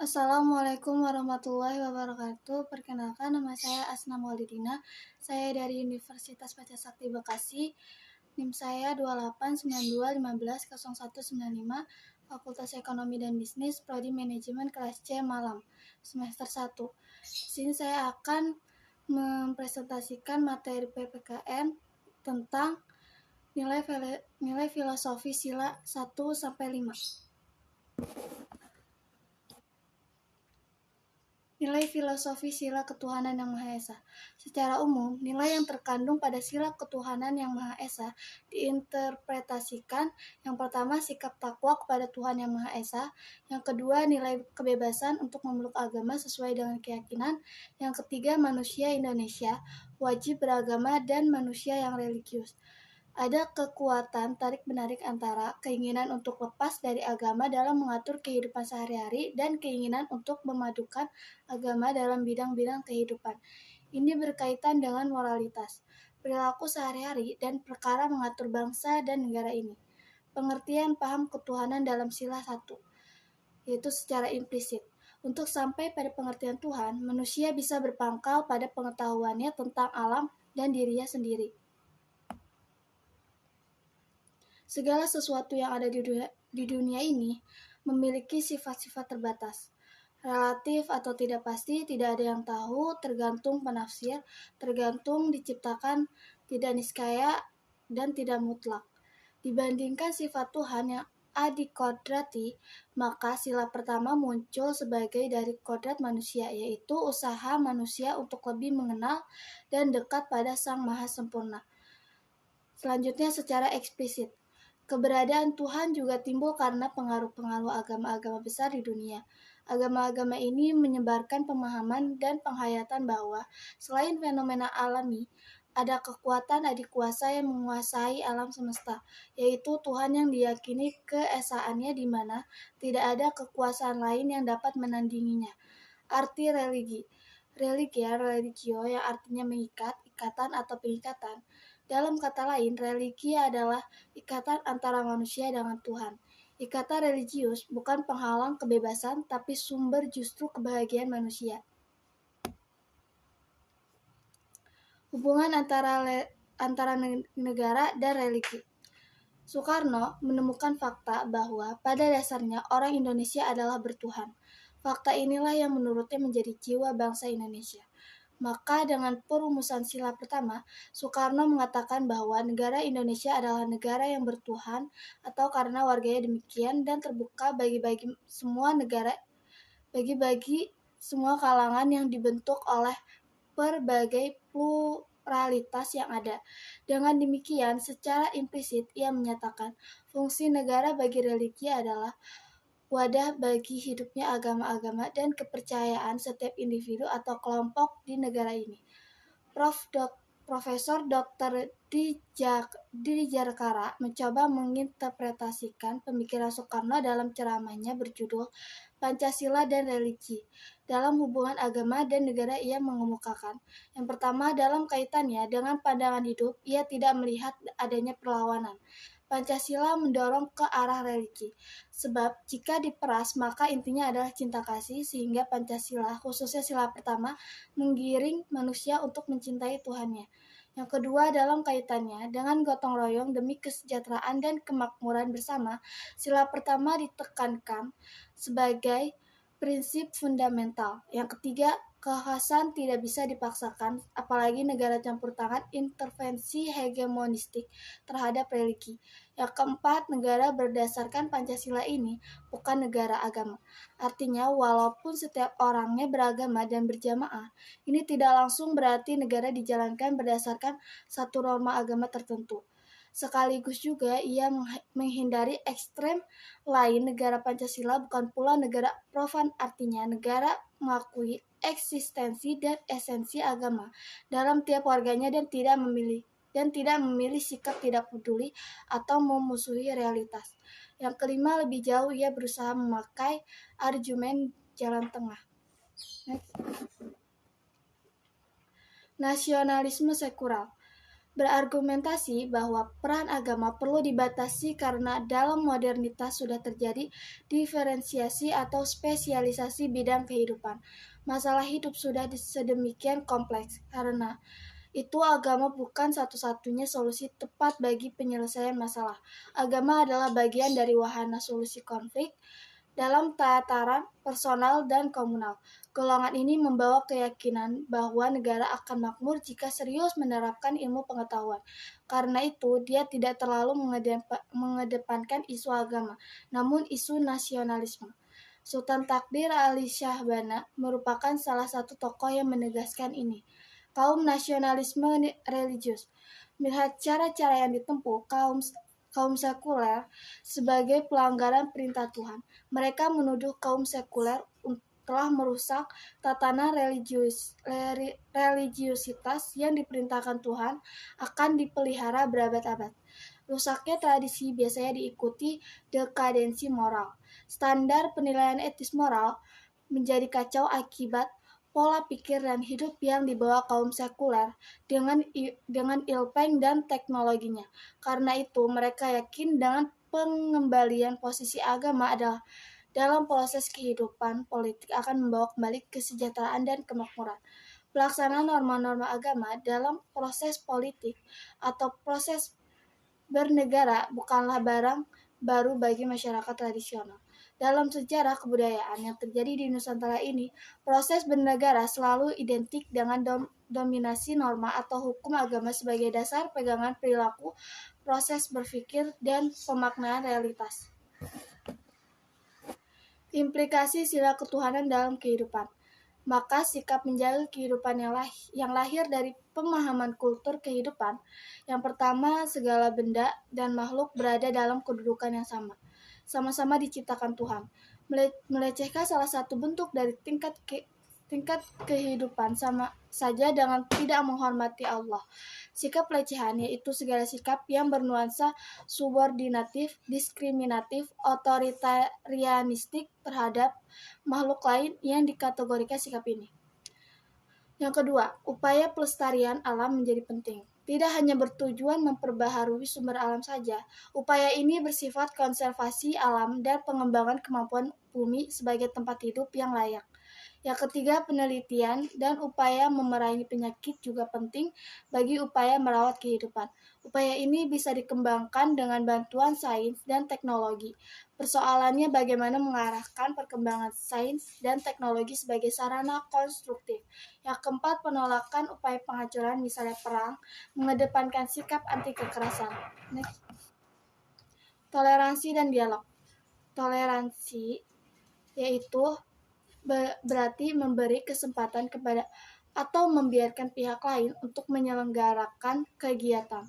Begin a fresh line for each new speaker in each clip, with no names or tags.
Assalamualaikum warahmatullahi wabarakatuh. Perkenalkan, nama saya Asna Maulidina. Saya dari Universitas Pancasakti Bekasi. NIM saya 2892150195, Fakultas Ekonomi dan Bisnis, Prodi Manajemen kelas C Malang, semester 1. Di sini saya akan mempresentasikan materi PPKN tentang nilai filosofi sila 1 sampai 5. Nilai filosofi sila ketuhanan yang Maha Esa. Secara umum, nilai yang terkandung pada sila ketuhanan yang Maha Esa diinterpretasikan: yang pertama, sikap takwa kepada Tuhan yang Maha Esa; yang kedua, nilai kebebasan untuk memeluk agama sesuai dengan keyakinan; yang ketiga, manusia Indonesia wajib beragama dan manusia yang religius. Ada kekuatan tarik-menarik antara keinginan untuk lepas dari agama dalam mengatur kehidupan sehari-hari dan keinginan untuk memadukan agama dalam bidang-bidang kehidupan. Ini berkaitan dengan moralitas, perilaku sehari-hari, dan perkara mengatur bangsa dan negara ini. Pengertian paham ketuhanan dalam sila 1, yaitu secara implisit. Untuk sampai pada pengertian Tuhan, manusia bisa berpangkal pada pengetahuannya tentang alam dan dirinya sendiri. Segala sesuatu yang ada di dunia ini memiliki sifat-sifat terbatas, relatif atau tidak pasti, tidak ada yang tahu, tergantung penafsir, tergantung diciptakan, tidak niscaya, dan tidak mutlak. Dibandingkan sifat Tuhan yang adikodrati, maka sila pertama muncul sebagai dari kodrat manusia, yaitu usaha manusia untuk lebih mengenal dan dekat pada Sang Maha Sempurna. Selanjutnya, secara eksplisit, keberadaan Tuhan juga timbul karena pengaruh-pengaruh agama-agama besar di dunia. Agama-agama ini menyebarkan pemahaman dan penghayatan bahwa selain fenomena alami, ada kekuatan adikuasa yang menguasai alam semesta, yaitu Tuhan yang diyakini keesaannya di mana tidak ada kekuasaan lain yang dapat menandinginya. Arti religi. Religio yang artinya mengikat, ikatan atau pengikatan. Dalam kata lain, religi adalah ikatan antara manusia dengan Tuhan. Ikatan religius bukan penghalang kebebasan, tapi sumber justru kebahagiaan manusia. Hubungan antara negara dan religi. Soekarno menemukan fakta bahwa pada dasarnya orang Indonesia adalah bertuhan. Fakta inilah yang menurutnya menjadi jiwa bangsa Indonesia. Maka dengan perumusan sila pertama, Soekarno mengatakan bahwa negara Indonesia adalah negara yang bertuhan, atau karena warganya demikian, dan terbuka bagi semua kalangan yang dibentuk oleh berbagai pluralitas yang ada. Dengan demikian, secara implisit ia menyatakan fungsi negara bagi religi adalah wadah bagi hidupnya agama-agama dan kepercayaan setiap individu atau kelompok di negara ini. Profesor Dr. Dijarkara mencoba menginterpretasikan pemikiran Soekarno dalam ceramahnya berjudul Pancasila dan Religi. Dalam hubungan agama dan negara, ia mengemukakan: yang pertama, dalam kaitannya dengan pandangan hidup, ia tidak melihat adanya perlawanan. Pancasila mendorong ke arah religi, sebab jika diperas maka intinya adalah cinta kasih, sehingga Pancasila, khususnya sila pertama, menggiring manusia untuk mencintai Tuhannya. Yang kedua, dalam kaitannya dengan gotong royong demi kesejahteraan dan kemakmuran bersama, sila pertama ditekankan sebagai prinsip fundamental. Yang ketiga, kekhasan tidak bisa dipaksakan, apalagi negara campur tangan intervensi hegemonistik terhadap religi. Yang keempat, negara berdasarkan Pancasila ini bukan negara agama. Artinya, walaupun setiap orangnya beragama dan berjamaah, ini tidak langsung berarti negara dijalankan berdasarkan satu norma agama tertentu. Sekaligus juga ia menghindari ekstrem lain. Negara Pancasila bukan pula negara profan, artinya negara mengakui eksistensi dan esensi agama dalam tiap warganya dan tidak memilih sikap tidak peduli atau memusuhi realitas. Yang kelima, lebih jauh ia berusaha memakai argumen jalan tengah. Next. Nasionalisme sekular. berargumentasi bahwa peran agama perlu dibatasi karena dalam modernitas sudah terjadi diferensiasi atau spesialisasi bidang kehidupan. Masalah hidup sudah sedemikian kompleks, karena itu agama bukan satu-satunya solusi tepat bagi penyelesaian masalah. Agama adalah bagian dari wahana solusi konflik dalam tataran personal dan komunal. Golongan ini membawa keyakinan bahwa negara akan makmur jika serius menerapkan ilmu pengetahuan. Karena itu, dia tidak terlalu mengedepankan isu agama, namun isu nasionalisme. Sultan Takdir Ali Shah Bana merupakan salah satu tokoh yang menegaskan ini. Kaum nasionalisme religius. Melihat cara-cara yang ditempuh kaum sekuler sebagai pelanggaran perintah Tuhan. Mereka menuduh kaum sekuler telah merusak tatanan religiusitas yang diperintahkan Tuhan akan dipelihara berabad-abad. Rusaknya tradisi biasanya diikuti dekadensi moral. Standar penilaian etis moral menjadi kacau akibat pola pikir dan hidup yang dibawa kaum sekuler dengan ilpeng dan teknologinya. Karena itu, mereka yakin dengan pengembalian posisi agama adalah dalam proses kehidupan politik akan membawa kembali kesejahteraan dan kemakmuran. Pelaksanaan norma-norma agama dalam proses politik atau proses bernegara bukanlah barang baru bagi masyarakat tradisional. Dalam sejarah kebudayaan yang terjadi di Nusantara ini, proses bernegara selalu identik dengan dominasi norma atau hukum agama sebagai dasar pegangan perilaku, proses berpikir, dan pemaknaan realitas. Implikasi sila ketuhanan dalam kehidupan. Maka sikap menjaga kehidupan yang lahir dari pemahaman kultur kehidupan. Yang pertama, segala benda dan makhluk berada dalam kedudukan yang sama. Sama-sama diciptakan Tuhan. Melecehkan salah satu bentuk dari tingkat kehidupan sama saja dengan tidak menghormati Allah. Sikap pelecehan yaitu segala sikap yang bernuansa subordinatif, diskriminatif, otoritarianistik terhadap makhluk lain yang dikategorikan sikap ini. Yang kedua, upaya pelestarian alam menjadi penting. Tidak hanya bertujuan memperbaharui sumber alam saja, upaya ini bersifat konservasi alam dan pengembangan kemampuan bumi sebagai tempat hidup yang layak. Yang ketiga, penelitian dan upaya memerangi penyakit juga penting bagi upaya merawat kehidupan. Upaya ini bisa dikembangkan dengan bantuan sains dan teknologi. Persoalannya bagaimana mengarahkan perkembangan sains dan teknologi sebagai sarana konstruktif. Yang keempat, penolakan upaya penghancuran misalnya perang, mengedepankan sikap anti kekerasan. Next. Toleransi dan dialog. Toleransi yaitu berarti memberi kesempatan kepada atau membiarkan pihak lain untuk menyelenggarakan kegiatan.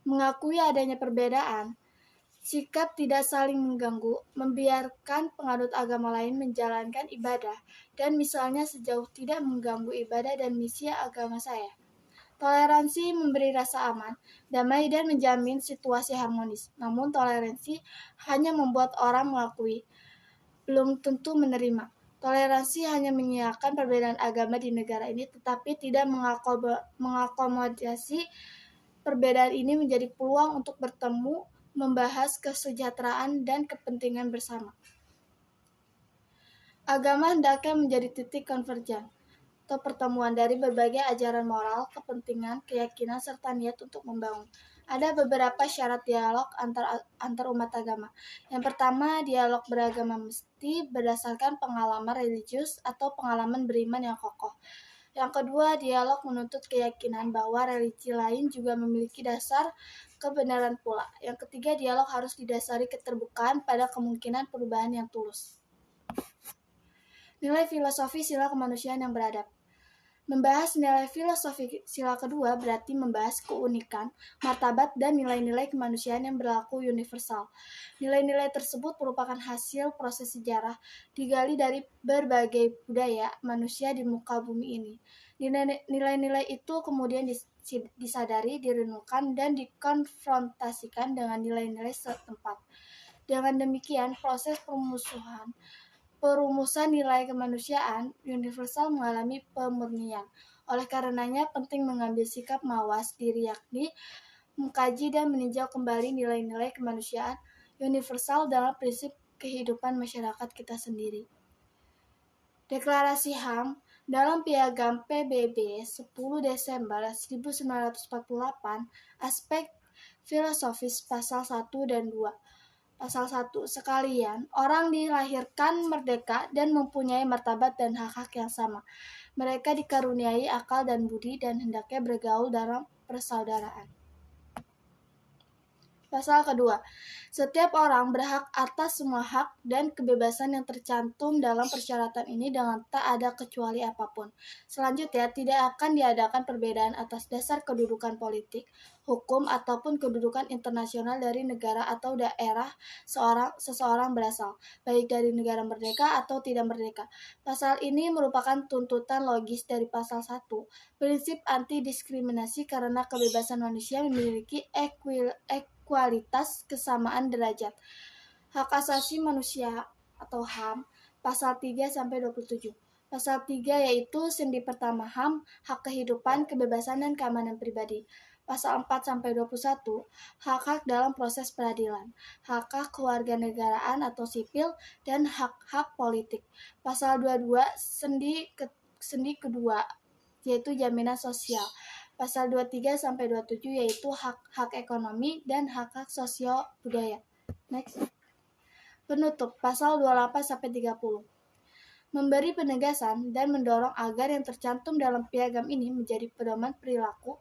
Mengakui adanya perbedaan, sikap tidak saling mengganggu, membiarkan penganut agama lain menjalankan ibadah, dan misalnya sejauh tidak mengganggu ibadah dan misi agama saya. Toleransi memberi rasa aman, damai, dan menjamin situasi harmonis. Namun toleransi hanya membuat orang mengakui, belum tentu menerima. Toleransi hanya mengiyakan perbedaan agama di negara ini, tetapi tidak mengakomodasi perbedaan ini menjadi peluang untuk bertemu, membahas kesejahteraan dan kepentingan bersama. Agama hendaknya menjadi titik konvergen atau pertemuan dari berbagai ajaran moral, kepentingan, keyakinan, serta niat untuk membangun. Ada beberapa syarat dialog antar umat agama. Yang pertama, dialog beragama mesti berdasarkan pengalaman religius atau pengalaman beriman yang kokoh. Yang kedua, dialog menuntut keyakinan bahwa religi lain juga memiliki dasar kebenaran pula. Yang ketiga, dialog harus didasari keterbukaan pada kemungkinan perubahan yang tulus. Nilai filosofi sila kemanusiaan yang beradab. Membahas nilai filosofi sila kedua berarti membahas keunikan, martabat, dan nilai-nilai kemanusiaan yang berlaku universal. Nilai-nilai tersebut merupakan hasil proses sejarah digali dari berbagai budaya manusia di muka bumi ini. Nilai-nilai itu kemudian disadari, direnungkan, dan dikonfrontasikan dengan nilai-nilai setempat. Dengan demikian, proses permusuhan perumusan nilai kemanusiaan universal mengalami pemurnian. Oleh karenanya penting mengambil sikap mawas diri, yakni mengkaji dan meninjau kembali nilai-nilai kemanusiaan universal dalam prinsip kehidupan masyarakat kita sendiri. Deklarasi HAM dalam Piagam PBB 10 Desember 1948, aspek filosofis pasal 1 dan 2. Pasal 1, sekalian, orang dilahirkan merdeka dan mempunyai martabat dan hak-hak yang sama. Mereka dikaruniai akal dan budi dan hendaknya bergaul dalam persaudaraan. Pasal kedua, setiap orang berhak atas semua hak dan kebebasan yang tercantum dalam persyaratan ini dengan tak ada kecuali apapun. Selanjutnya, tidak akan diadakan perbedaan atas dasar kedudukan politik, hukum, ataupun kedudukan internasional dari negara atau daerah seseorang berasal, baik dari negara merdeka atau tidak merdeka. Pasal ini merupakan tuntutan logis dari pasal 1, prinsip anti-diskriminasi karena kebebasan manusia memiliki kualitas kesamaan derajat. Hak asasi manusia atau HAM, pasal 3-27. Pasal 3 yaitu sendi pertama HAM, hak kehidupan, kebebasan, dan keamanan pribadi. Pasal 4-21, hak-hak dalam proses peradilan, hak-hak kewarganegaraan atau sipil, dan hak-hak politik. Pasal 22, sendi kedua, yaitu jaminan sosial. Pasal 23-27 yaitu hak-hak ekonomi dan hak-hak sosial budaya. Next. Penutup pasal 28-30. Memberi penegasan dan mendorong agar yang tercantum dalam piagam ini menjadi pedoman perilaku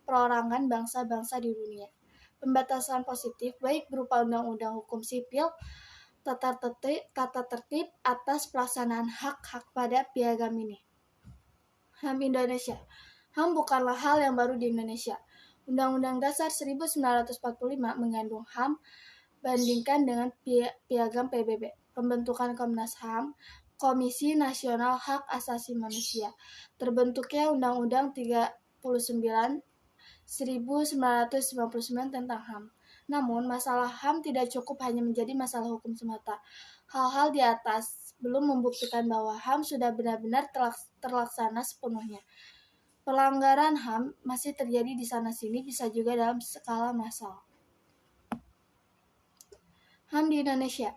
perorangan bangsa-bangsa di dunia. Pembatasan positif baik berupa undang-undang hukum sipil, tata tertib atas pelaksanaan hak-hak pada piagam ini. HAM Indonesia. HAM bukanlah hal yang baru di Indonesia. Undang-Undang Dasar 1945 mengandung HAM bandingkan dengan Piagam PBB. Pembentukan Komnas HAM, Komisi Nasional Hak Asasi Manusia. Terbentuknya Undang-Undang 39 1999 tentang HAM. Namun, masalah HAM tidak cukup hanya menjadi masalah hukum semata. Hal-hal di atas belum membuktikan bahwa HAM sudah benar-benar terlaksana sepenuhnya. Pelanggaran HAM masih terjadi di sana-sini, bisa juga dalam skala massal. HAM di Indonesia.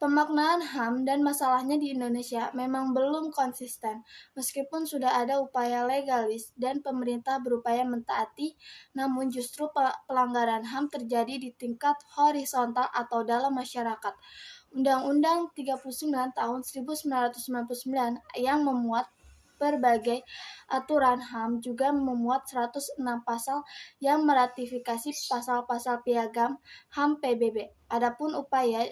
Pemaknaan HAM dan masalahnya di Indonesia memang belum konsisten, meskipun sudah ada upaya legalis dan pemerintah berupaya mentaati, namun justru pelanggaran HAM terjadi di tingkat horizontal atau dalam masyarakat. Undang-Undang 39 tahun 1999 yang memuat berbagai aturan HAM juga memuat 106 pasal yang meratifikasi pasal-pasal piagam HAM PBB. Adapun upaya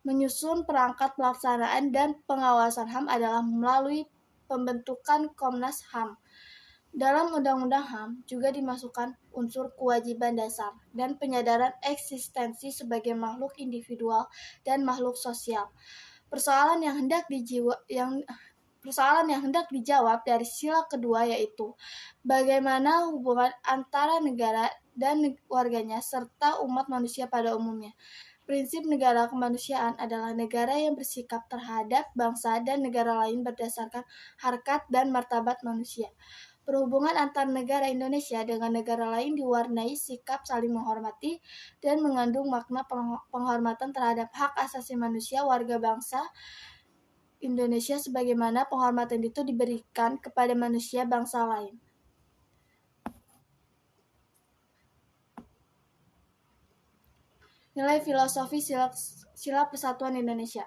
menyusun perangkat pelaksanaan dan pengawasan HAM adalah melalui pembentukan Komnas HAM. Dalam Undang-Undang HAM juga dimasukkan unsur kewajiban dasar dan penyadaran eksistensi sebagai makhluk individual dan makhluk sosial. Persoalan yang hendak dijawab dari sila kedua yaitu bagaimana hubungan antara negara dan warganya serta umat manusia pada umumnya. Prinsip negara kemanusiaan adalah negara yang bersikap terhadap bangsa dan negara lain berdasarkan harkat dan martabat manusia. Perhubungan antar negara Indonesia dengan negara lain diwarnai sikap saling menghormati dan mengandung makna penghormatan terhadap hak asasi manusia warga bangsa Indonesia sebagaimana penghormatan itu diberikan kepada manusia bangsa lain. Nilai filosofi sila persatuan Indonesia.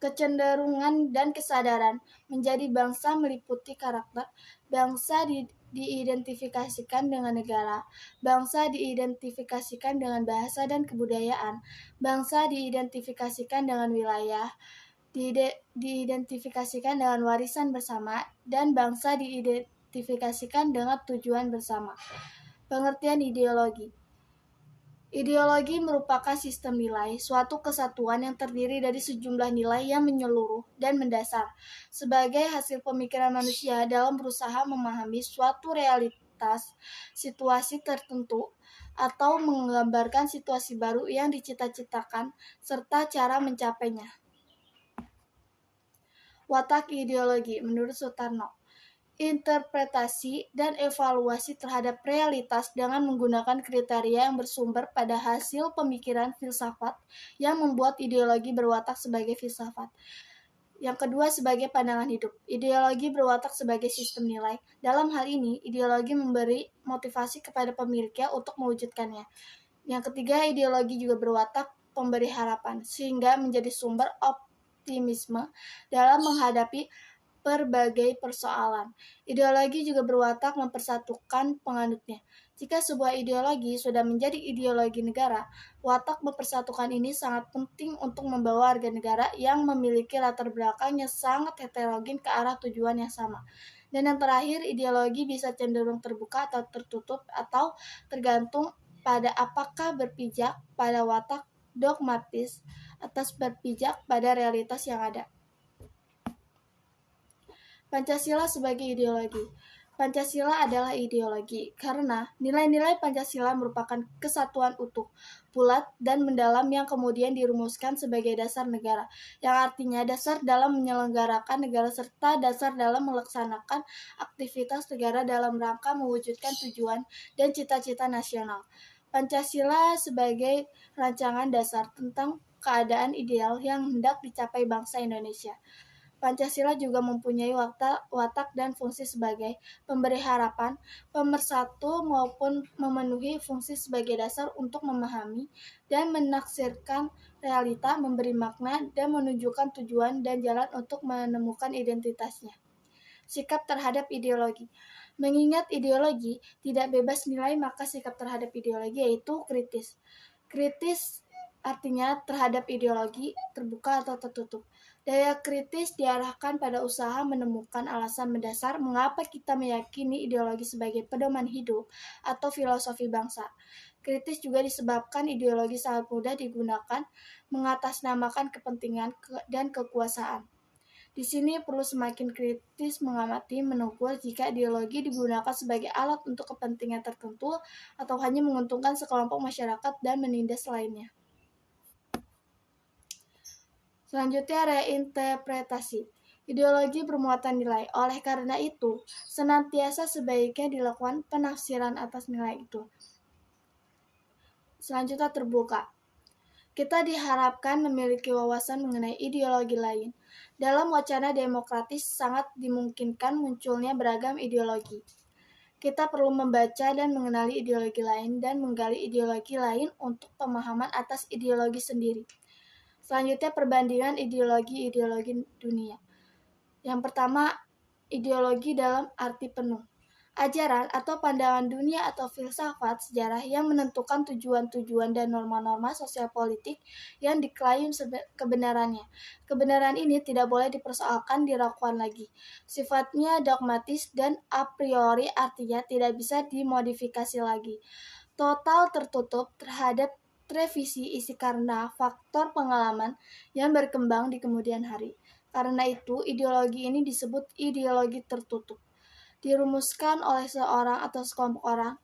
Kecenderungan dan kesadaran menjadi bangsa meliputi karakter bangsa diidentifikasikan dengan negara, bangsa diidentifikasikan dengan bahasa dan kebudayaan, bangsa diidentifikasikan dengan wilayah, diidentifikasikan dengan warisan bersama, dan bangsa diidentifikasikan dengan tujuan bersama. Pengertian ideologi. Ideologi merupakan sistem nilai, suatu kesatuan yang terdiri dari sejumlah nilai yang menyeluruh dan mendasar, sebagai hasil pemikiran manusia dalam berusaha memahami suatu realitas, situasi tertentu, atau menggambarkan situasi baru yang dicita-citakan, serta cara mencapainya. Watak ideologi menurut Sutarno, interpretasi dan evaluasi terhadap realitas dengan menggunakan kriteria yang bersumber pada hasil pemikiran filsafat yang membuat ideologi berwatak sebagai filsafat. Yang kedua, sebagai pandangan hidup. Ideologi berwatak sebagai sistem nilai. Dalam hal ini, ideologi memberi motivasi kepada pemiliknya untuk mewujudkannya. Yang ketiga, ideologi juga berwatak pemberi harapan, sehingga menjadi sumber optimisme dalam menghadapi berbagai persoalan. Ideologi juga berwatak mempersatukan penganutnya. Jika sebuah ideologi sudah menjadi ideologi negara, watak mempersatukan ini sangat penting untuk membawa warga negara yang memiliki latar belakang yang sangat heterogen ke arah tujuan yang sama. Dan yang terakhir, ideologi bisa cenderung terbuka atau tertutup atau tergantung pada apakah berpijak pada watak dogmatis atau berpijak pada realitas yang ada. Pancasila sebagai ideologi. Pancasila adalah ideologi karena nilai-nilai Pancasila merupakan kesatuan utuh, bulat, dan mendalam yang kemudian dirumuskan sebagai dasar negara, yang artinya dasar dalam menyelenggarakan negara serta dasar dalam melaksanakan aktivitas negara dalam rangka mewujudkan tujuan dan cita-cita nasional. Pancasila sebagai rancangan dasar tentang keadaan ideal yang hendak dicapai bangsa Indonesia. Pancasila juga mempunyai watak dan fungsi sebagai pemberi harapan, pemersatu maupun memenuhi fungsi sebagai dasar untuk memahami dan menaksirkan realita, memberi makna, dan menunjukkan tujuan dan jalan untuk menemukan identitasnya. Sikap terhadap ideologi. Mengingat ideologi tidak bebas nilai, maka sikap terhadap ideologi yaitu kritis. Kritis artinya terhadap ideologi, terbuka atau tertutup. Daya kritis diarahkan pada usaha menemukan alasan mendasar mengapa kita meyakini ideologi sebagai pedoman hidup atau filosofi bangsa. Kritis juga disebabkan ideologi sangat mudah digunakan mengatasnamakan kepentingan dan kekuasaan. Di sini perlu semakin kritis mengamati, menegur jika ideologi digunakan sebagai alat untuk kepentingan tertentu atau hanya menguntungkan sekelompok masyarakat dan menindas lainnya. Selanjutnya, reinterpretasi. Ideologi bermuatan nilai. Oleh karena itu, senantiasa sebaiknya dilakukan penafsiran atas nilai itu. Selanjutnya, terbuka. Kita diharapkan memiliki wawasan mengenai ideologi lain. Dalam wacana demokratis sangat dimungkinkan munculnya beragam ideologi. Kita perlu membaca dan mengenali ideologi lain dan menggali ideologi lain untuk pemahaman atas ideologi sendiri. Selanjutnya, perbandingan ideologi-ideologi dunia. Yang pertama, ideologi dalam arti penuh. Ajaran atau pandangan dunia atau filsafat sejarah yang menentukan tujuan-tujuan dan norma-norma sosial politik yang diklaim kebenarannya. Kebenaran ini tidak boleh dipersoalkan, diragukan lagi. Sifatnya dogmatis dan a priori, artinya tidak bisa dimodifikasi lagi. Total tertutup terhadap revisi isi karena faktor pengalaman yang berkembang di kemudian hari. Karena itu, ideologi ini disebut ideologi tertutup. Dirumuskan oleh seorang atau sekelompok orang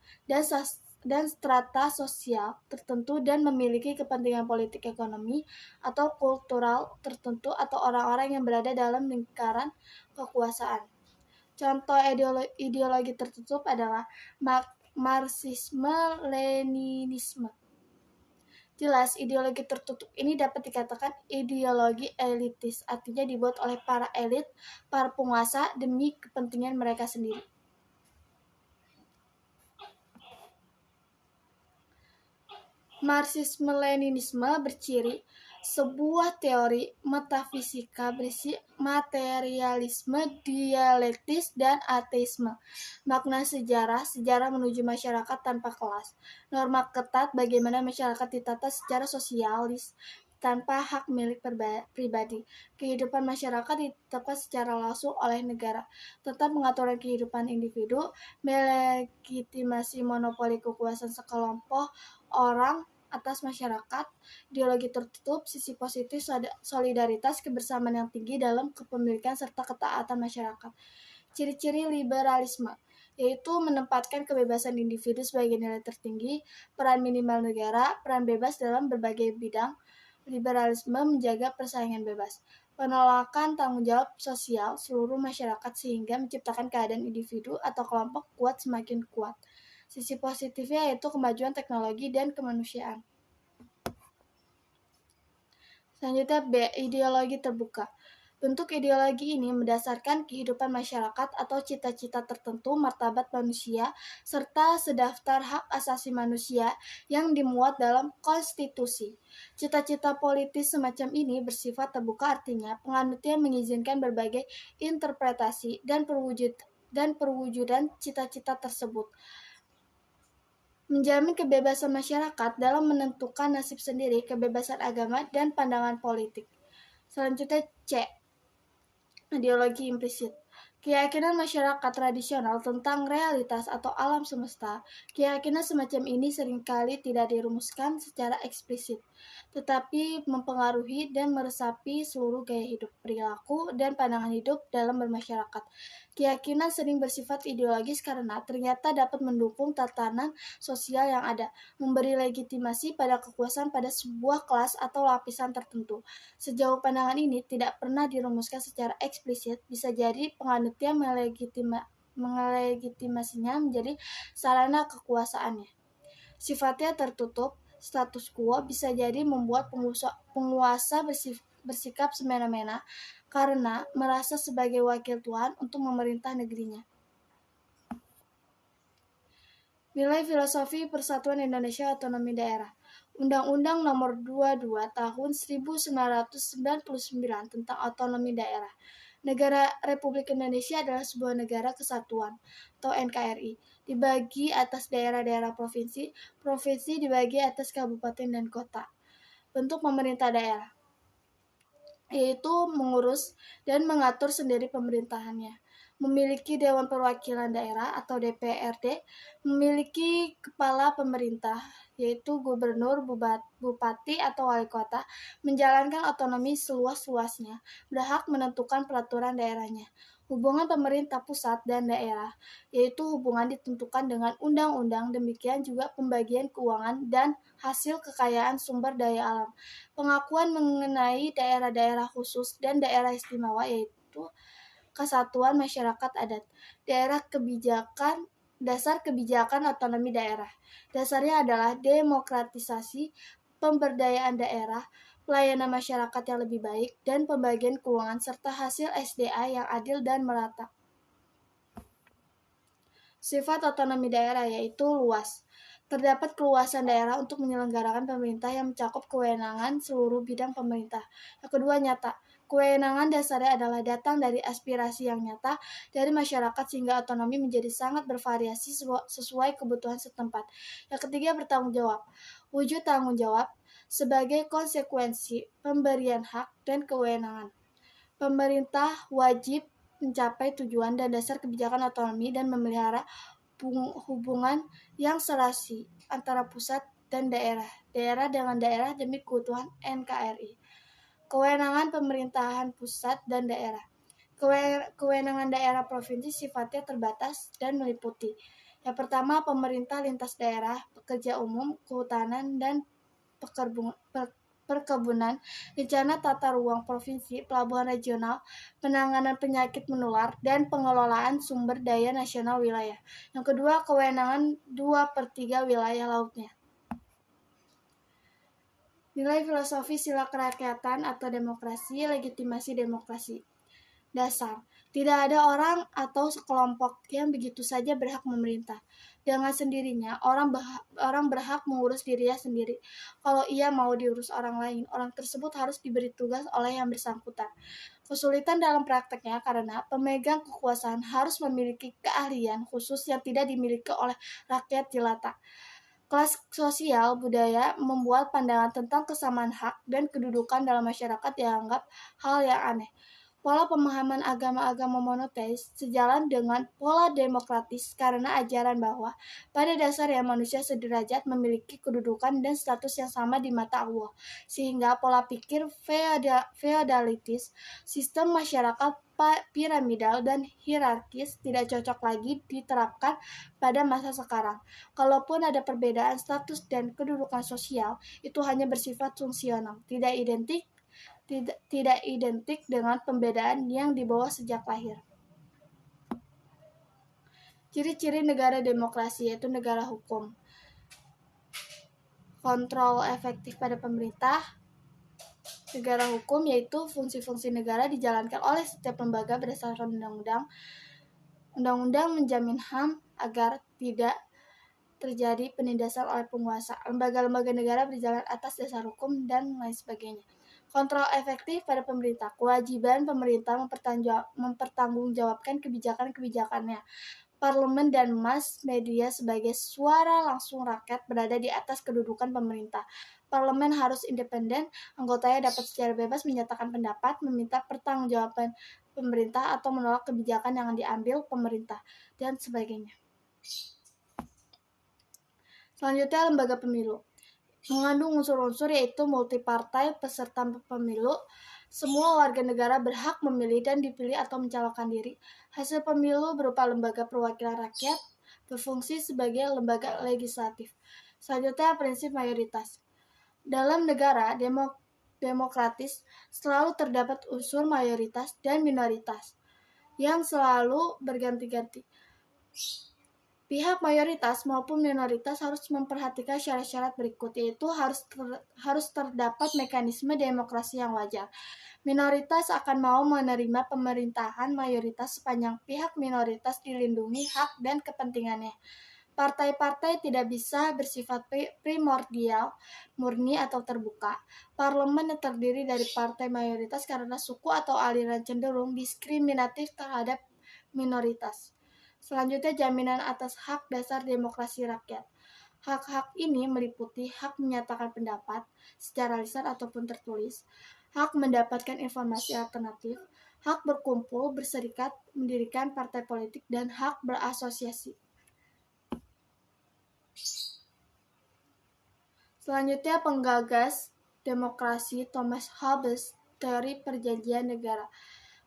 dan strata sosial tertentu dan memiliki kepentingan politik, ekonomi, atau kultural tertentu atau orang-orang yang berada dalam lingkaran kekuasaan. Contoh ideologi tertutup adalah Marxisme-Leninisme. Jelas, ideologi tertutup ini dapat dikatakan ideologi elitis, artinya dibuat oleh para elit, para penguasa demi kepentingan mereka sendiri. Marxisme-Leninisme berciri sebuah teori metafisika berisi materialisme, dialektis, dan ateisme. Makna sejarah menuju masyarakat tanpa kelas. Norma ketat bagaimana masyarakat ditata secara sosialis, tanpa hak milik pribadi. Kehidupan masyarakat ditetapkan secara langsung oleh negara. Tetap mengatur kehidupan individu, melegitimasi monopoli kekuasaan sekelompok orang atas masyarakat. Ideologi tertutup, sisi positif solidaritas, kebersamaan yang tinggi dalam kepemilikan serta ketaatan masyarakat. Ciri-ciri liberalisme yaitu menempatkan kebebasan individu sebagai nilai tertinggi, peran minimal negara, peran bebas dalam berbagai bidang. Liberalisme menjaga persaingan bebas. penolakan tanggung jawab sosial seluruh masyarakat sehingga menciptakan keadaan individu atau kelompok kuat semakin kuat. Sisi positifnya yaitu kemajuan teknologi dan kemanusiaan. Selanjutnya B. Ideologi terbuka. Bentuk ideologi ini mendasarkan kehidupan masyarakat atau cita-cita tertentu martabat manusia, serta sedaftar hak asasi manusia yang dimuat dalam konstitusi. Cita-cita politis semacam ini bersifat terbuka, artinya penganutnya mengizinkan berbagai interpretasi dan perwujudan cita-cita tersebut. Menjamin kebebasan masyarakat dalam menentukan nasib sendiri, kebebasan agama, dan pandangan politik. Selanjutnya C. Ideologi implisit. Keyakinan masyarakat tradisional tentang realitas atau alam semesta. Keyakinan semacam ini seringkali tidak dirumuskan secara eksplisit, tetapi mempengaruhi dan meresapi seluruh gaya hidup, perilaku, dan pandangan hidup dalam bermasyarakat. Keyakinan sering bersifat ideologis karena ternyata dapat mendukung tatanan sosial yang ada, memberi legitimasi pada kekuasaan pada sebuah kelas atau lapisan tertentu. Sejauh pandangan ini tidak pernah dirumuskan secara eksplisit, bisa jadi penganutnya melegitimasinya menjadi sarana kekuasaannya. Sifatnya tertutup, status quo bisa jadi membuat penguasa bersikap semena-mena karena merasa sebagai wakil Tuhan untuk memerintah negerinya. Nilai filosofi Persatuan Indonesia Otonomi Daerah. Undang-Undang Nomor 22 Tahun 1999 tentang Otonomi Daerah. Negara Republik Indonesia adalah sebuah negara kesatuan atau NKRI, dibagi atas daerah-daerah provinsi, provinsi dibagi atas kabupaten dan kota. Bentuk pemerintah daerah yaitu mengurus dan mengatur sendiri pemerintahannya, memiliki Dewan Perwakilan Daerah atau DPRD, memiliki kepala pemerintah yaitu gubernur, bupati atau wali kota, menjalankan otonomi seluas-luasnya, berhak menentukan peraturan daerahnya. Hubungan pemerintah pusat dan daerah, yaitu hubungan ditentukan dengan undang-undang, demikian juga pembagian keuangan dan hasil kekayaan sumber daya alam. Pengakuan mengenai daerah-daerah khusus dan daerah istimewa yaitu kesatuan masyarakat adat. Dasar kebijakan otonomi daerah. Dasarnya adalah demokratisasi, pemberdayaan daerah, pelayanan masyarakat yang lebih baik, dan pembagian keuangan serta hasil SDA yang adil dan merata. Sifat otonomi daerah yaitu luas. Terdapat keluasan daerah untuk menyelenggarakan pemerintah yang mencakup kewenangan seluruh bidang pemerintah. Yang kedua, nyata. Kewenangan dasarnya adalah datang dari aspirasi yang nyata dari masyarakat sehingga otonomi menjadi sangat bervariasi sesuai kebutuhan setempat. Yang ketiga, bertanggung jawab. Wujud tanggung jawab sebagai konsekuensi pemberian hak dan kewenangan. Pemerintah wajib mencapai tujuan dan dasar kebijakan otonomi dan memelihara hubungan yang serasi antara pusat dan daerah dengan daerah demi keutuhan NKRI. Kewenangan pemerintahan pusat dan daerah. Kewenangan daerah provinsi sifatnya terbatas dan meliputi. Yang pertama, pemerintah lintas daerah, pekerja umum, kehutanan, dan perkebunan, rencana tata ruang provinsi, pelabuhan regional, penanganan penyakit menular, dan pengelolaan sumber daya nasional wilayah. Yang kedua, kewenangan 2/3 wilayah lautnya. Nilai filosofi sila kerakyatan atau demokrasi, legitimasi demokrasi. Dasar. Tidak ada orang atau sekelompok yang begitu saja berhak memerintah. Dengan sendirinya, orang berhak mengurus dirinya sendiri. Kalau ia mau diurus orang lain, orang tersebut harus diberi tugas oleh yang bersangkutan. Kesulitan dalam prakteknya karena pemegang kekuasaan harus memiliki keahlian khusus yang tidak dimiliki oleh rakyat jelata. Kelas sosial budaya membuat pandangan tentang kesamaan hak dan kedudukan dalam masyarakat dianggap hal yang aneh. Pola pemahaman agama-agama monoteis sejalan dengan pola demokratis karena ajaran bahwa pada dasarnya manusia sederajat memiliki kedudukan dan status yang sama di mata Allah. Sehingga pola pikir feodalitis, sistem masyarakat piramidal dan hierarkis tidak cocok lagi diterapkan pada masa sekarang. Kalaupun ada perbedaan status dan kedudukan sosial, itu hanya bersifat fungsional, tidak identik tidak identik dengan pembedaan yang dibawa sejak lahir. Ciri-ciri negara demokrasi yaitu negara hukum. Kontrol efektif pada pemerintah. Negara hukum yaitu fungsi-fungsi negara dijalankan oleh setiap lembaga berdasarkan undang-undang. Undang-undang menjamin HAM agar tidak terjadi penindasan oleh penguasa. Lembaga-lembaga negara berjalan atas dasar hukum dan lain sebagainya. Kontrol efektif pada pemerintah. Kewajiban pemerintah mempertanggungjawabkan kebijakan-kebijakannya. Parlemen dan mass media sebagai suara langsung rakyat berada di atas kedudukan pemerintah. Parlemen harus independen, anggotanya dapat secara bebas menyatakan pendapat, meminta pertanggungjawaban pemerintah atau menolak kebijakan yang diambil pemerintah, dan sebagainya. Selanjutnya, lembaga pemilu. Mengandung unsur-unsur yaitu multipartai peserta pemilu. Semua warga negara berhak memilih dan dipilih atau mencalonkan diri. Hasil pemilu berupa lembaga perwakilan rakyat, berfungsi sebagai lembaga legislatif. Selanjutnya, prinsip mayoritas. Dalam negara demokratis selalu terdapat unsur mayoritas dan minoritas yang selalu berganti-ganti. Pihak mayoritas maupun minoritas harus memperhatikan syarat-syarat berikut, yaitu harus terdapat mekanisme demokrasi yang wajar. Minoritas akan mau menerima pemerintahan mayoritas sepanjang pihak minoritas dilindungi hak dan kepentingannya. Partai-partai tidak bisa bersifat primordial, murni atau terbuka. Parlemen yang terdiri dari partai mayoritas karena suku atau aliran cenderung diskriminatif terhadap minoritas. Selanjutnya, jaminan atas hak dasar demokrasi rakyat. Hak-hak ini meliputi hak menyatakan pendapat secara lisan ataupun tertulis, hak mendapatkan informasi alternatif, hak berkumpul, berserikat, mendirikan partai politik, dan hak berasosiasi. Selanjutnya, penggagas demokrasi Thomas Hobbes, teori perjanjian negara.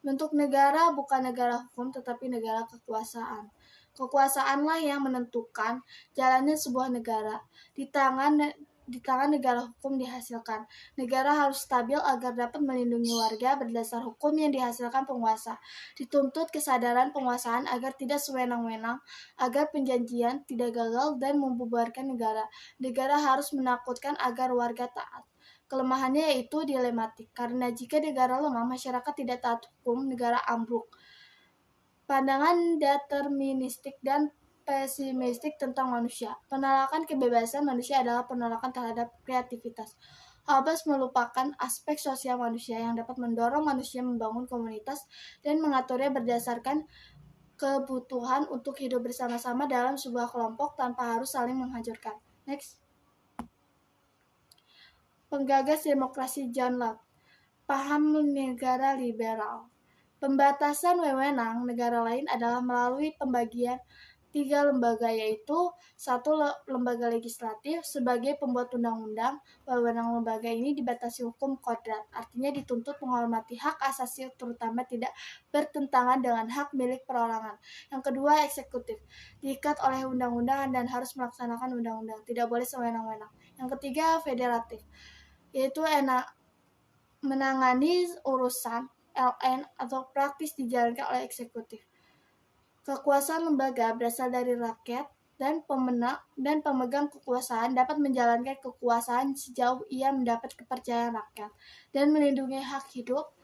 Bentuk negara bukan negara hukum tetapi negara kekuasaan. Kekuasaanlah yang menentukan jalannya sebuah negara. Di tangan negara hukum dihasilkan. Negara harus stabil agar dapat melindungi warga berdasar hukum yang dihasilkan penguasa. Dituntut kesadaran penguasaan agar tidak sewenang-wenang, agar perjanjian tidak gagal dan membubarkan negara. Negara harus menakutkan agar warga taat. Kelemahannya yaitu dilematik, karena jika negara lemah, masyarakat tidak taat hukum, negara ambruk. Pandangan deterministik dan pesimistik tentang manusia. Penolakan kebebasan manusia adalah penolakan terhadap kreativitas. Hobbes melupakan aspek sosial manusia yang dapat mendorong manusia membangun komunitas dan mengaturnya berdasarkan kebutuhan untuk hidup bersama-sama dalam sebuah kelompok tanpa harus saling menghancurkan. Next. Penggagas demokrasi John Locke. Paham negara liberal. Pembatasan wewenang negara lain adalah melalui pembagian 3 lembaga, yaitu 1. Lembaga legislatif sebagai pembuat undang-undang. Wewenang lembaga ini dibatasi hukum kodrat, artinya dituntut menghormati hak asasi terutama tidak bertentangan dengan hak milik perorangan. Yang kedua, eksekutif, diikat oleh undang-undang dan harus melaksanakan undang-undang, tidak boleh sewenang-wenang. Yang ketiga, federatif, yaitu menangani urusan LN atau praktis dijalankan oleh eksekutif. Kekuasaan lembaga berasal dari rakyat dan pemegang kekuasaan dapat menjalankan kekuasaan sejauh ia mendapat kepercayaan rakyat dan melindungi hak hidup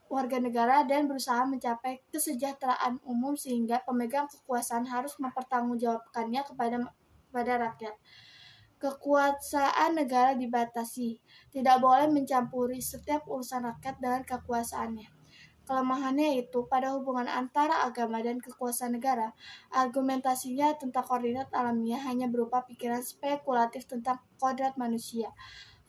warga negara dan berusaha mencapai kesejahteraan umum sehingga pemegang kekuasaan harus mempertanggungjawabkannya kepada rakyat. Kekuasaan negara dibatasi, tidak boleh mencampuri setiap urusan rakyat dengan kekuasaannya. Kelemahannya yaitu pada hubungan antara agama dan kekuasaan negara. Argumentasinya tentang koordinat alamiah hanya berupa pikiran spekulatif tentang kodrat manusia.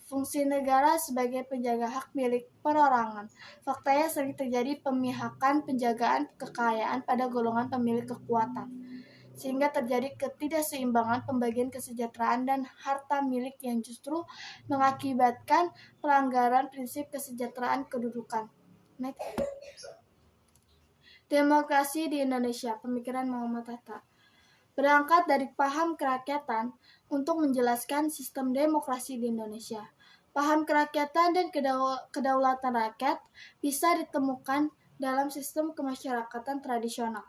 Fungsi negara sebagai penjaga hak milik perorangan. Faktanya sering terjadi pemihakan penjagaan kekayaan pada golongan pemilik kekuatan, sehingga terjadi ketidakseimbangan pembagian kesejahteraan dan harta milik yang justru mengakibatkan pelanggaran prinsip kesejahteraan kedudukan. Next. Demokrasi di Indonesia, pemikiran Muhammad Hatta. Berangkat dari paham kerakyatan untuk menjelaskan sistem demokrasi di Indonesia. Paham kerakyatan dan kedaulatan rakyat bisa ditemukan dalam sistem kemasyarakatan tradisional.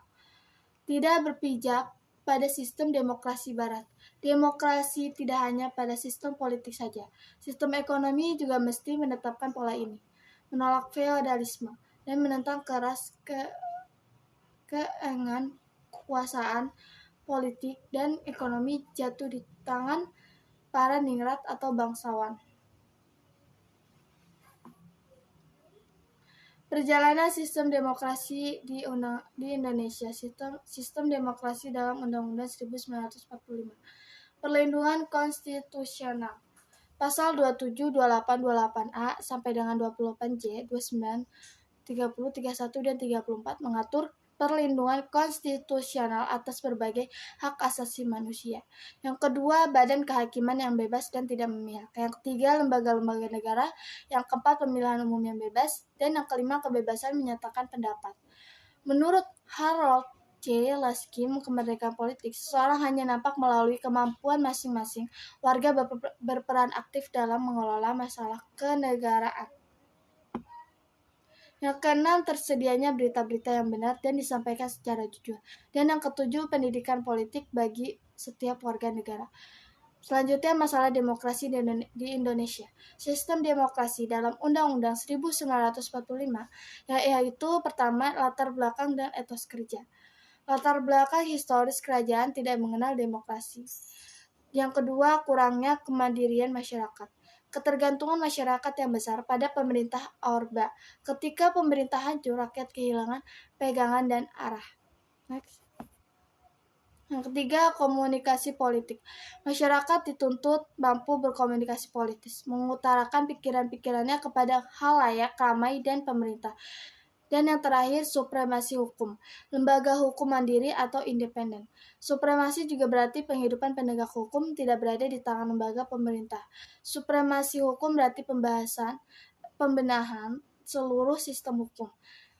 Tidak berpijak pada sistem demokrasi barat. Demokrasi tidak hanya pada sistem politik saja. Sistem ekonomi juga mesti menetapkan pola ini, menolak feodalisme, dan menentang keras keengan kekuasaan politik dan ekonomi jatuh di tangan para ningrat atau bangsawan. Perjalanan sistem demokrasi di Indonesia. Sistem demokrasi dalam Undang-Undang 1945. Perlindungan konstitusional. Pasal 27, 28, 28A sampai dengan 28J, 29, 30, 31, dan 34 mengatur perlindungan konstitusional atas berbagai hak asasi manusia. Yang kedua, badan kehakiman yang bebas dan tidak memihak. Yang ketiga, lembaga-lembaga negara. Yang keempat, pemilihan umum yang bebas. Dan yang kelima, kebebasan menyatakan pendapat. Menurut Harold C. Laskin, kemerdekaan politik, seseorang hanya nampak melalui kemampuan masing-masing warga berperan aktif dalam mengelola masalah kenegaraan. Yang keenam, tersedianya berita-berita yang benar dan disampaikan secara jujur. Dan yang ketujuh, pendidikan politik bagi setiap warga negara. Selanjutnya, masalah demokrasi di Indonesia. Sistem demokrasi dalam Undang-Undang 1945, yaitu pertama, latar belakang dan etos kerja. Latar belakang historis kerajaan tidak mengenal demokrasi. Yang kedua, kurangnya kemandirian masyarakat. Ketergantungan masyarakat yang besar pada pemerintah Orba. Ketika pemerintah hancur, rakyat kehilangan pegangan dan arah. Next. Yang ketiga, komunikasi politik. Masyarakat dituntut mampu berkomunikasi politis, mengutarakan pikiran-pikirannya kepada khalayak ramai dan pemerintah. Dan yang terakhir, supremasi hukum. Lembaga hukum mandiri atau independen. Supremasi juga berarti penghidupan penegak hukum tidak berada di tangan lembaga pemerintah. Supremasi hukum berarti pembenahan seluruh sistem hukum.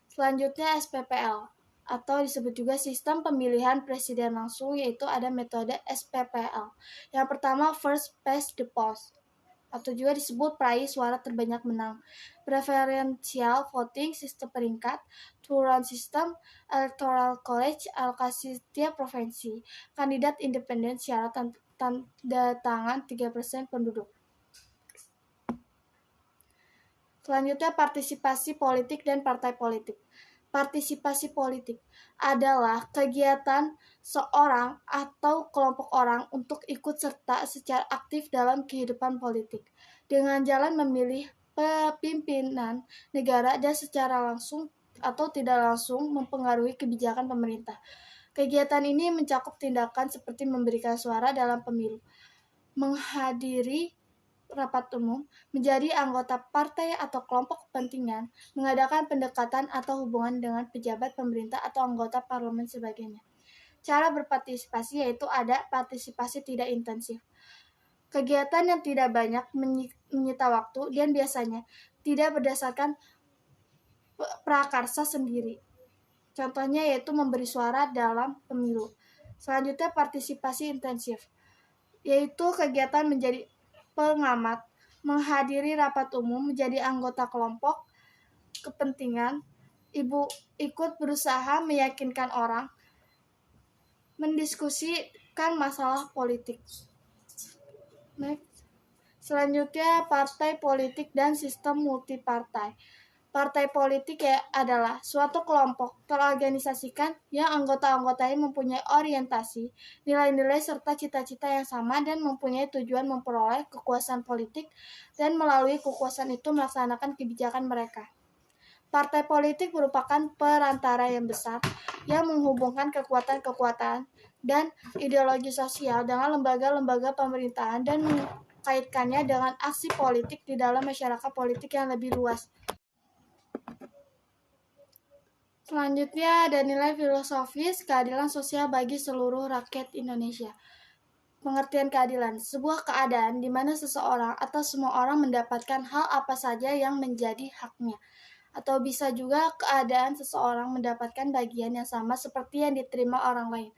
Selanjutnya, SPPL atau disebut juga sistem pemilihan presiden langsung, yaitu ada metode SPPL. Yang pertama, first past the post, atau juga disebut peraih suara terbanyak menang. Preferential voting, sistem peringkat. Two-round system, electoral college, alokasi tiap provinsi. Kandidat independen, syarat tanda tangan 3% penduduk. Selanjutnya, partisipasi politik dan partai politik. Partisipasi politik adalah kegiatan seorang atau kelompok orang untuk ikut serta secara aktif dalam kehidupan politik dengan jalan memilih pimpinan negara dan secara langsung atau tidak langsung mempengaruhi kebijakan pemerintah. Kegiatan ini mencakup tindakan seperti memberikan suara dalam pemilu, menghadiri rapat umum, menjadi anggota partai atau kelompok kepentingan, mengadakan pendekatan atau hubungan dengan pejabat pemerintah atau anggota parlemen sebagainya. Cara berpartisipasi yaitu ada partisipasi tidak intensif. Kegiatan yang tidak banyak menyita waktu dan biasanya tidak berdasarkan prakarsa sendiri. Contohnya yaitu memberi suara dalam pemilu. Selanjutnya, partisipasi intensif, yaitu kegiatan menjadi pengamat, menghadiri rapat umum, menjadi anggota kelompok kepentingan, ikut berusaha meyakinkan orang, mendiskusikan masalah politik. Next. Selanjutnya, partai politik dan sistem multipartai. Partai politik adalah suatu kelompok terorganisasikan yang anggota-anggotanya mempunyai orientasi, nilai-nilai serta cita-cita yang sama dan mempunyai tujuan memperoleh kekuasaan politik dan melalui kekuasaan itu melaksanakan kebijakan mereka. Partai politik merupakan perantara yang besar yang menghubungkan kekuatan-kekuatan dan ideologi sosial dengan lembaga-lembaga pemerintahan dan mengkaitkannya dengan aksi politik di dalam masyarakat politik yang lebih luas. Selanjutnya ada nilai filosofis keadilan sosial bagi seluruh rakyat Indonesia. Pengertian keadilan, sebuah keadaan di mana seseorang atau semua orang mendapatkan hal apa saja yang menjadi haknya. Atau bisa juga keadaan seseorang mendapatkan bagian yang sama seperti yang diterima orang lain.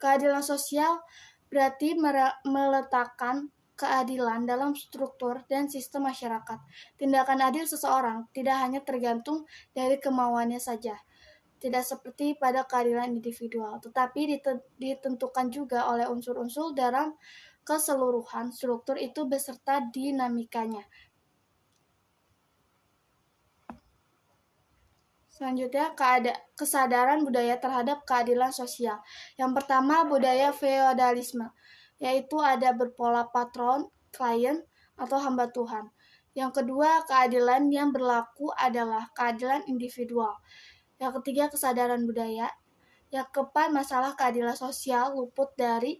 Keadilan sosial berarti meletakkan keadilan dalam struktur dan sistem masyarakat. Tindakan adil seseorang tidak hanya tergantung dari kemauannya saja, tidak seperti pada keadilan individual, tetapi ditentukan juga oleh unsur-unsur dalam keseluruhan struktur itu beserta dinamikanya. Selanjutnya, kesadaran budaya terhadap keadilan sosial. Yang pertama, budaya feodalisme, yaitu ada berpola patron, klien, atau hamba Tuhan. Yang kedua, keadilan yang berlaku adalah keadilan individual. Yang ketiga, kesadaran budaya. Yang keempat, masalah keadilan sosial luput dari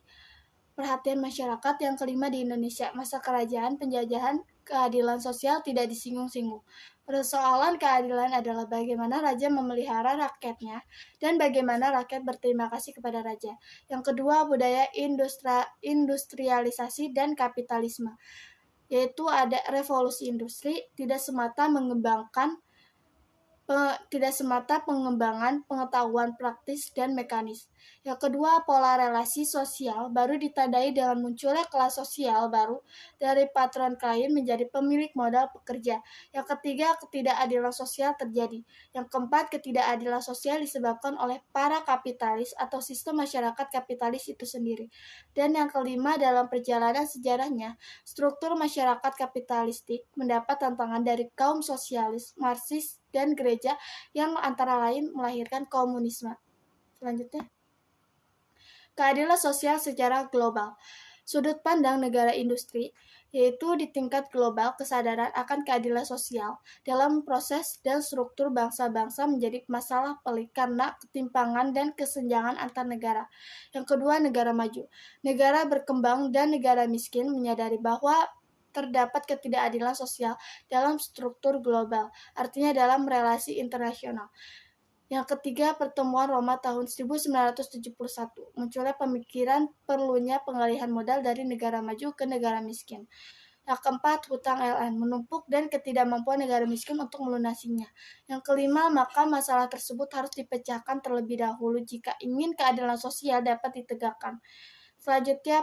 perhatian masyarakat. Yang kelima, di Indonesia, masa kerajaan penjajahan, keadilan sosial tidak disinggung-singgung. Persoalan keadilan adalah bagaimana raja memelihara rakyatnya dan bagaimana rakyat berterima kasih kepada raja. Yang kedua, budaya industrialisasi dan kapitalisme, yaitu ada revolusi industri, tidak semata pengembangan pengetahuan praktis dan mekanis. Yang kedua, pola relasi sosial baru ditandai dengan munculnya kelas sosial baru dari patron klien menjadi pemilik modal pekerja. Yang ketiga, ketidakadilan sosial terjadi. Yang keempat, ketidakadilan sosial disebabkan oleh para kapitalis atau sistem masyarakat kapitalis itu sendiri. Dan yang kelima, dalam perjalanan sejarahnya, struktur masyarakat kapitalistik mendapat tantangan dari kaum sosialis, Marxis, dan gereja yang antara lain melahirkan komunisme. Selanjutnya, keadilan sosial secara global. Sudut pandang negara industri, yaitu di tingkat global kesadaran akan keadilan sosial dalam proses dan struktur bangsa-bangsa menjadi masalah pelik karena ketimpangan dan kesenjangan antar negara. Yang kedua, negara maju. Negara berkembang dan negara miskin menyadari bahwa terdapat ketidakadilan sosial dalam struktur global, artinya dalam relasi internasional. Yang ketiga, pertemuan Roma tahun 1971, munculnya pemikiran perlunya pengalihan modal dari negara maju ke negara miskin. Yang keempat, hutang LN menumpuk dan ketidakmampuan negara miskin untuk melunasinya. Yang kelima, maka masalah tersebut harus dipecahkan terlebih dahulu jika ingin keadilan sosial dapat ditegakkan. Selanjutnya,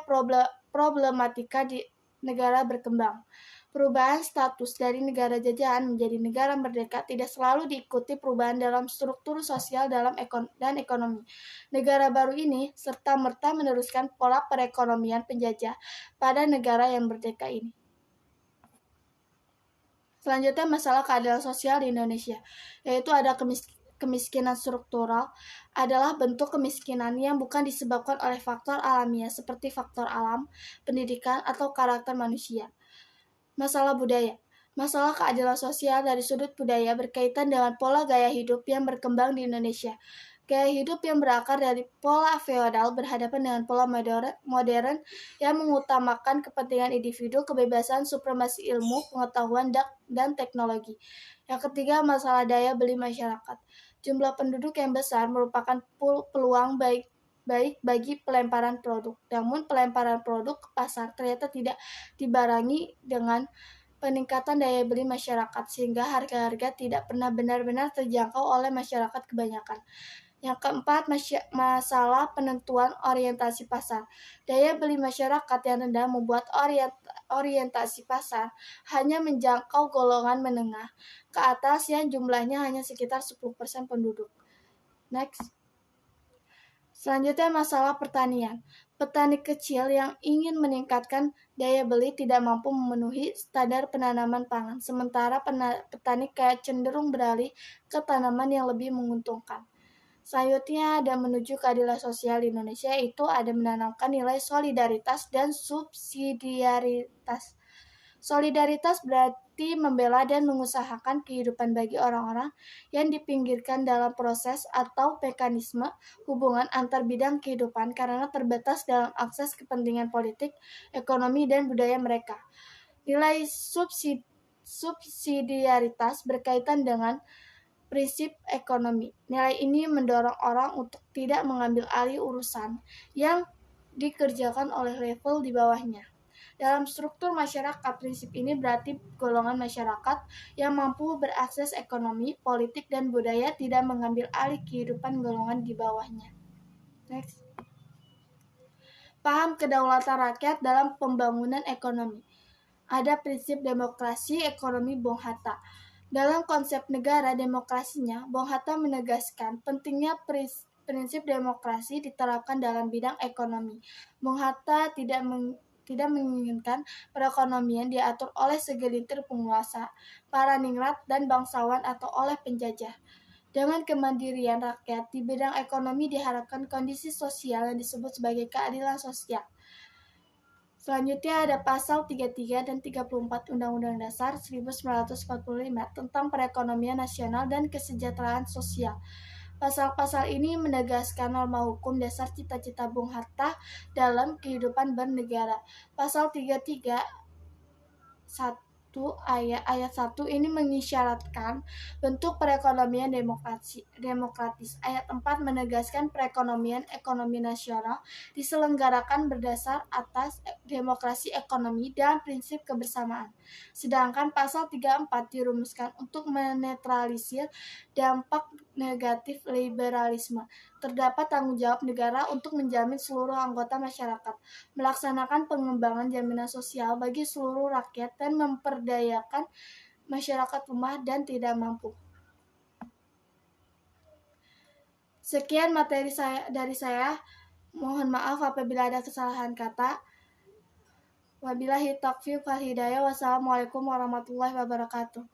problematika di negara berkembang. Perubahan status dari negara jajahan menjadi negara merdeka tidak selalu diikuti perubahan dalam struktur sosial dan ekonomi. Negara baru ini serta-merta meneruskan pola perekonomian penjajah pada negara yang merdeka ini. Selanjutnya, masalah keadilan sosial di Indonesia, yaitu ada kemiskinan struktural adalah bentuk kemiskinan yang bukan disebabkan oleh faktor alamiah seperti faktor alam, pendidikan, atau karakter manusia. Masalah budaya. Masalah keadilan sosial dari sudut budaya berkaitan dengan pola gaya hidup yang berkembang di Indonesia. Gaya hidup yang berakar dari pola feodal berhadapan dengan pola modern yang mengutamakan kepentingan individu, kebebasan, supremasi ilmu, pengetahuan, dan teknologi. Yang ketiga, masalah daya beli masyarakat. Jumlah penduduk yang besar merupakan peluang baik bagi pelemparan produk. Namun pelemparan produk ke pasar ternyata tidak dibarengi dengan peningkatan daya beli masyarakat sehingga harga-harga tidak pernah benar-benar terjangkau oleh masyarakat kebanyakan. Yang keempat, masalah penentuan orientasi pasar. Daya beli masyarakat yang rendah membuat orientasi pasar hanya menjangkau golongan menengah ke atas yang jumlahnya hanya sekitar 10% penduduk. Next. Selanjutnya, masalah pertanian. Petani kecil yang ingin meningkatkan daya beli tidak mampu memenuhi standar penanaman pangan, sementara petani kaya cenderung beralih ke tanaman yang lebih menguntungkan. Selanjutnya, ada menuju keadilan sosial di Indonesia, itu ada menanamkan nilai solidaritas dan subsidiaritas. Solidaritas berarti membela dan mengusahakan kehidupan bagi orang-orang yang dipinggirkan dalam proses atau mekanisme hubungan antar bidang kehidupan karena terbatas dalam akses kepentingan politik, ekonomi, dan budaya mereka. Nilai subsidiaritas berkaitan dengan prinsip ekonomi. Nilai ini mendorong orang untuk tidak mengambil alih urusan yang dikerjakan oleh level di bawahnya. Dalam struktur masyarakat, prinsip ini berarti golongan masyarakat yang mampu berakses ekonomi, politik, dan budaya tidak mengambil alih kehidupan golongan di bawahnya. Next. Paham kedaulatan rakyat dalam pembangunan ekonomi. Ada prinsip demokrasi ekonomi Bung Hatta. Dalam konsep negara demokrasinya, Bung Hatta menegaskan pentingnya prinsip demokrasi diterapkan dalam bidang ekonomi. Bung Hatta tidak menginginkan perekonomian diatur oleh segelintir penguasa, para ningrat dan bangsawan atau oleh penjajah. Dengan kemandirian rakyat di bidang ekonomi diharapkan kondisi sosial yang disebut sebagai keadilan sosial. Selanjutnya ada pasal 33 dan 34 Undang-Undang Dasar 1945 tentang perekonomian nasional dan kesejahteraan sosial. Pasal-pasal ini menegaskan norma hukum dasar cita-cita Bung Hatta dalam kehidupan bernegara. Pasal 33 ayat 1 ini mengisyaratkan bentuk perekonomian demokratis. Ayat 4 menegaskan perekonomian ekonomi nasional diselenggarakan berdasar atas demokrasi ekonomi dan prinsip kebersamaan. Sedangkan pasal 34 dirumuskan untuk menetralisir dampak negatif liberalisme. Terdapat tanggung jawab negara untuk menjamin seluruh anggota masyarakat, melaksanakan pengembangan jaminan sosial bagi seluruh rakyat dan memperdayakan masyarakat lemah dan tidak mampu. Sekian materi dari saya. Mohon maaf apabila ada kesalahan kata. Wabillahi taufiq wal hidayah. Wassalamualaikum warahmatullahi wabarakatuh.